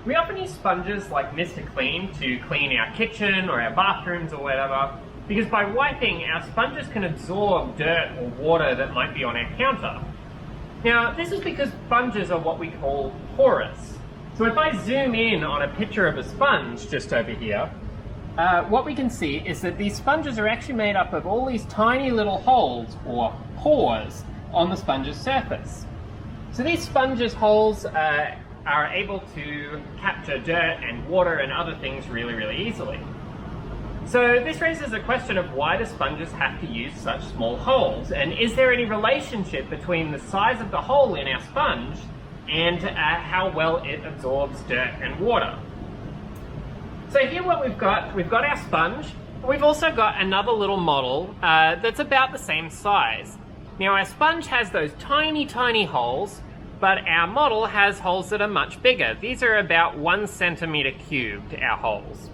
We often use sponges like Mr. Clean to clean our kitchen or our bathrooms or whatever, because by wiping, our sponges can absorb dirt or water that might be on our counter. Now, this is because sponges are what we call porous. So if I zoom in on a picture of a sponge just over here, what we can see is that these sponges are actually made up of all these tiny little holes, or pores, on the sponge's surface. So these sponges' holes are able to capture dirt and water and other things really, really easily. So this raises a question of why do sponges have to use such small holes, and is there any relationship between the size of the hole in our sponge and how well it absorbs dirt and water? So here what we've got our sponge. We've also got another little model that's about the same size. Now our sponge has those tiny, tiny holes, but our model has holes that are much bigger. These are about 1 centimeter cubed, our holes.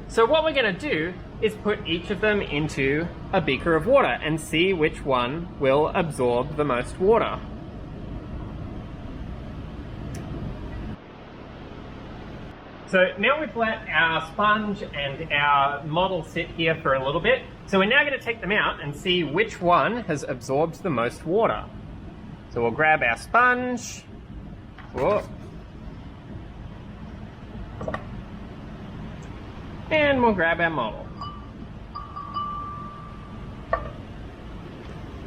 So what we're going to do is put each of them into a beaker of water and see which one will absorb the most water. So now we've let our sponge and our model sit here for a little bit. So we're now going to take them out and see which one has absorbed the most water. So we'll grab our sponge. Whoa. And we'll grab our model.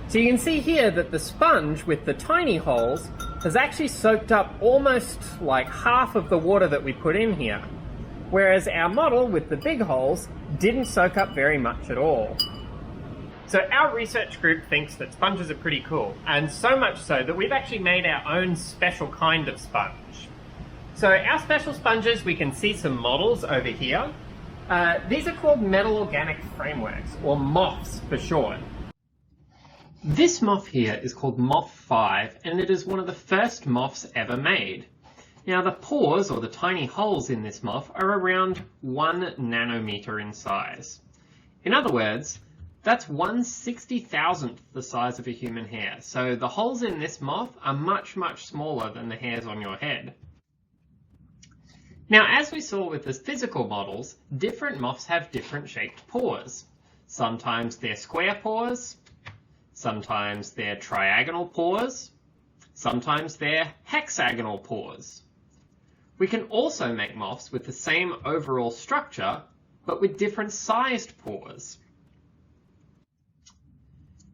So you can see here that the sponge with the tiny holes has actually soaked up almost like half of the water that we put in here, whereas our model with the big holes didn't soak up very much at all. So our research group thinks that sponges are pretty cool, and so much so that we've actually made our own special kind of sponge. So our special sponges, we can see some models over here. These are called metal organic frameworks, or Moths for short. This moth here is called Moth 5, and it is one of the first moths ever made. Now the pores, or the tiny holes in this moth, are around 1 nanometer in size. In other words, that's 1/60,000th the size of a human hair, so the holes in this moth are much, much smaller than the hairs on your head. Now, as we saw with the physical models, different moths have different shaped pores. Sometimes they're square pores, sometimes they're triagonal pores, sometimes they're hexagonal pores. We can also make moths with the same overall structure, but with different sized pores.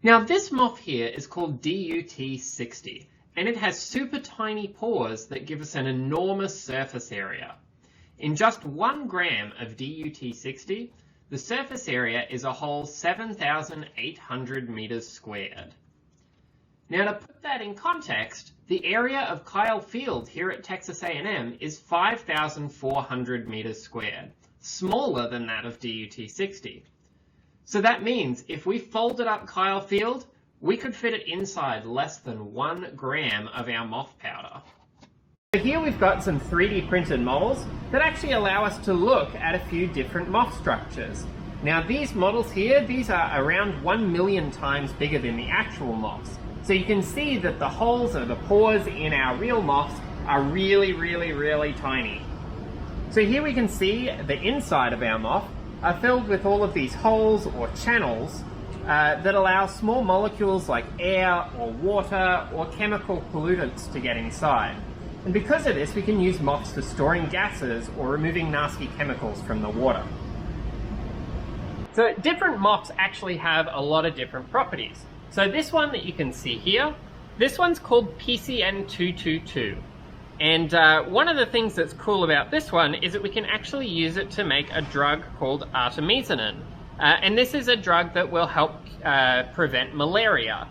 Now this moth here is called DUT60, and it has super tiny pores that give us an enormous surface area. In just 1 gram of DUT60, the surface area is a whole 7,800 meters squared. Now to put that in context, the area of Kyle Field here at Texas A&M is 5,400 meters squared, smaller than that of DUT60. So that means if we folded up Kyle Field, we could fit it inside less than 1 gram of our moth powder. So here we've got some 3D printed models that actually allow us to look at a few different moth structures. Now these models here, these are around 1 million times bigger than the actual moths. So you can see that the holes or the pores in our real moths are really, really, really tiny. So here we can see the inside of our moth are filled with all of these holes or channels that allow small molecules like air or water or chemical pollutants to get inside. And because of this, we can use moths for storing gases or removing nasty chemicals from the water. So different moths actually have a lot of different properties. So this one that you can see here, this one's called PCN222. And one of the things that's cool about this one is that we can actually use it to make a drug called artemisinin. And this is a drug that will help prevent malaria.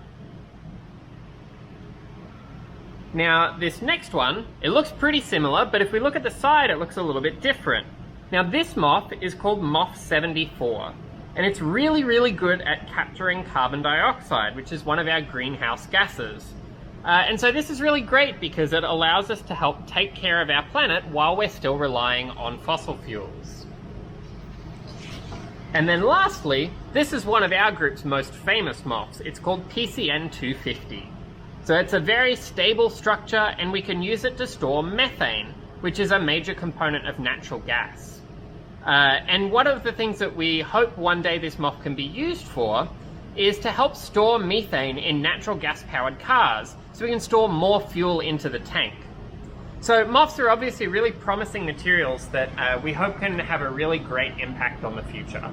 Now this next one, it looks pretty similar, but if we look at the side, it looks a little bit different. Now this moth is called Moth 74, and it's really, really good at capturing carbon dioxide, which is one of our greenhouse gases. And so this is really great because it allows us to help take care of our planet while we're still relying on fossil fuels. And then lastly, this is one of our group's most famous moths. It's called PCN250. So it's a very stable structure, and we can use it to store methane, which is a major component of natural gas. And one of the things that we hope one day this moth can be used for is to help store methane in natural gas-powered cars, so we can store more fuel into the tank. So moths are obviously really promising materials that we hope can have a really great impact on the future.